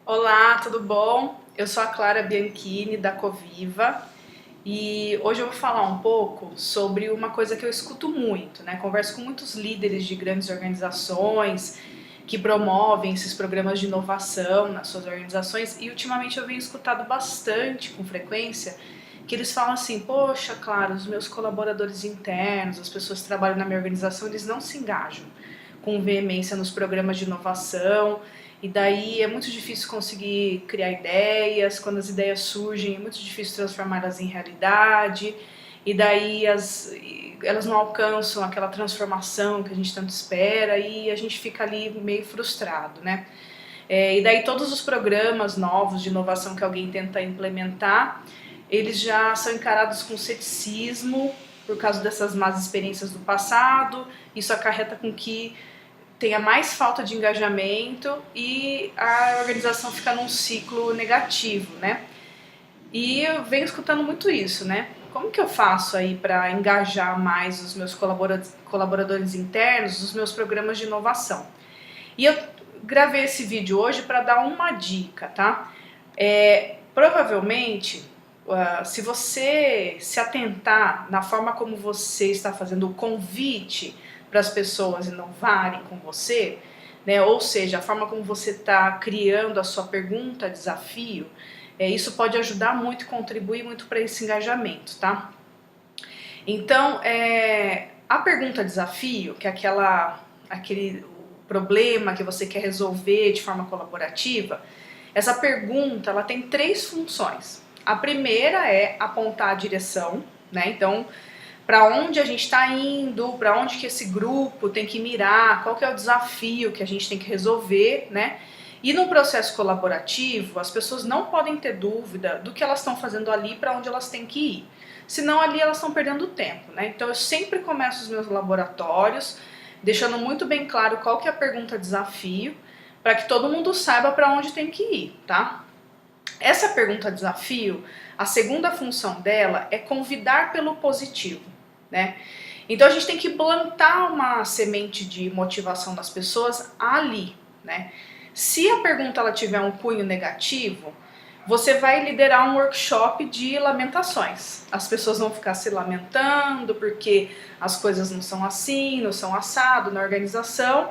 Olá, tudo bom? Eu sou a Clara Bianchini, da Coviva, e hoje eu vou falar um pouco sobre uma coisa que eu escuto muito, né? Converso com muitos líderes de grandes organizações que promovem esses programas de inovação nas suas organizações, e ultimamente eu venho escutado bastante, com frequência, que eles falam assim: poxa, Clara, os meus colaboradores internos, as pessoas que trabalham na minha organização, eles não se engajam com veemência nos programas de inovação, e daí é muito difícil conseguir criar ideias. Quando as ideias surgem, é muito difícil transformá-las em realidade, e daí elas não alcançam aquela transformação que a gente tanto espera, e a gente fica ali meio frustrado, né? E daí todos os programas novos de inovação que alguém tenta implementar, eles já são encarados com ceticismo por causa dessas más experiências do passado. Isso acarreta com que tenha mais falta de engajamento e a organização fica num ciclo negativo, né? E eu venho escutando muito isso, né? Como que eu faço aí para engajar mais os meus colaboradores internos nos meus programas de inovação? E eu gravei esse vídeo hoje para dar uma dica, tá? Provavelmente, se você se atentar na forma como você está fazendo o convite para as pessoas inovarem com você, né? Ou seja, a forma como você está criando a sua pergunta, desafio, isso pode ajudar muito e contribuir muito para esse engajamento, tá? Então, a pergunta desafio, que é aquele problema que você quer resolver de forma colaborativa, essa pergunta ela tem três funções. A primeira é apontar a direção, né? Então, para onde a gente está indo, para onde que esse grupo tem que mirar, qual que é o desafio que a gente tem que resolver, né? E no processo colaborativo, as pessoas não podem ter dúvida do que elas estão fazendo ali, para onde elas têm que ir. Senão ali elas estão perdendo tempo, né? Então eu sempre começo os meus laboratórios deixando muito bem claro qual que é a pergunta desafio, para que todo mundo saiba para onde tem que ir, tá? Essa pergunta desafio, a segunda função dela é convidar pelo positivo, né? Então a gente tem que plantar uma semente de motivação das pessoas ali, né? Se a pergunta ela tiver um cunho negativo, você vai liderar um workshop de lamentações. As pessoas vão ficar se lamentando porque as coisas não são assim, não são assado na organização,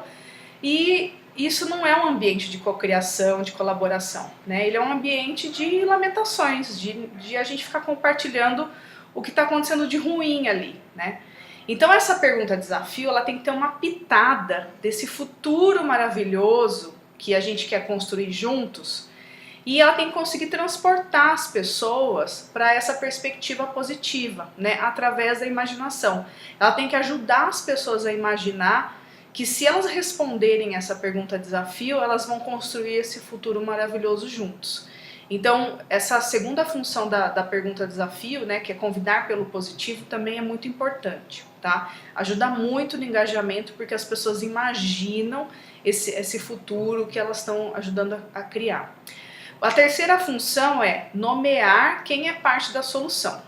e isso não é um ambiente de cocriação, de colaboração, né? Ele é um ambiente de lamentações, de a gente ficar compartilhando o que está acontecendo de ruim ali, né? Então essa pergunta desafio, ela tem que ter uma pitada desse futuro maravilhoso que a gente quer construir juntos, e ela tem que conseguir transportar as pessoas para essa perspectiva positiva, né? Através da imaginação. Ela tem que ajudar as pessoas a imaginar que, se elas responderem essa pergunta desafio, elas vão construir esse futuro maravilhoso juntos. Então, essa segunda função da pergunta desafio, né, que é convidar pelo positivo, também é muito importante, tá? Ajuda muito no engajamento, porque as pessoas imaginam esse futuro que elas estão ajudando a criar. A terceira função é nomear quem é parte da solução.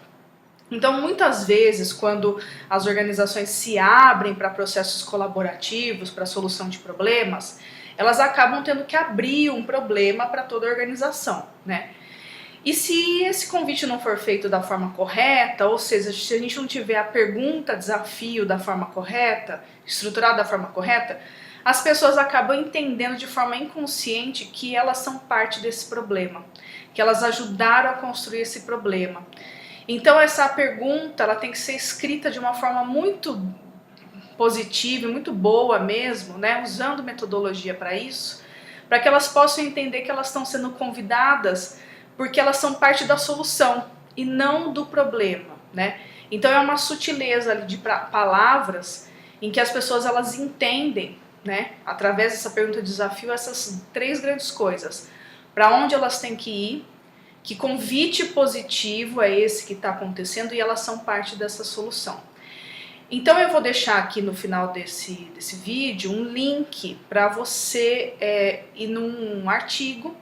Então, muitas vezes, quando as organizações se abrem para processos colaborativos, para a solução de problemas, elas acabam tendo que abrir um problema para toda a organização, né? E se esse convite não for feito da forma correta, ou seja, se a gente não tiver a pergunta desafio da forma correta, estruturada da forma correta, as pessoas acabam entendendo de forma inconsciente que elas são parte desse problema, que elas ajudaram a construir esse problema. Então essa pergunta ela tem que ser escrita de uma forma muito positiva, muito boa mesmo, né? Usando metodologia para isso, para que elas possam entender que elas estão sendo convidadas porque elas são parte da solução e não do problema, né? Então é uma sutileza ali de palavras em que as pessoas elas entendem, né? Através dessa pergunta de desafio, essas três grandes coisas: para onde elas têm que ir, que convite positivo é esse que está acontecendo, e elas são parte dessa solução. Então eu vou deixar aqui no final desse vídeo um link para você ir num artigo,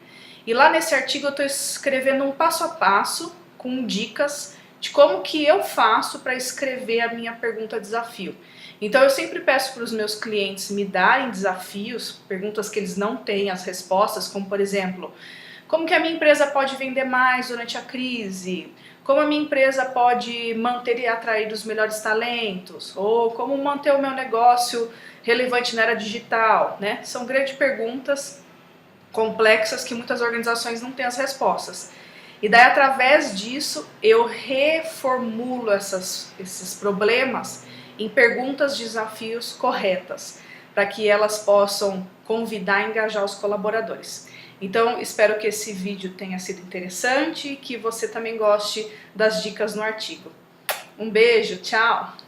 e lá nesse artigo eu estou escrevendo um passo a passo com dicas de como que eu faço para escrever a minha pergunta desafio. Então eu sempre peço para os meus clientes me darem desafios, perguntas que eles não têm as respostas, como por exemplo, como que a minha empresa pode vender mais durante a crise? Como a minha empresa pode manter e atrair os melhores talentos? Ou como manter o meu negócio relevante na era digital, né? São grandes perguntas complexas que muitas organizações não têm as respostas. E daí, através disso, eu reformulo esses problemas em perguntas, desafios corretas, para que elas possam convidar e engajar os colaboradores. Então, espero que esse vídeo tenha sido interessante e que você também goste das dicas no artigo. Um beijo, tchau!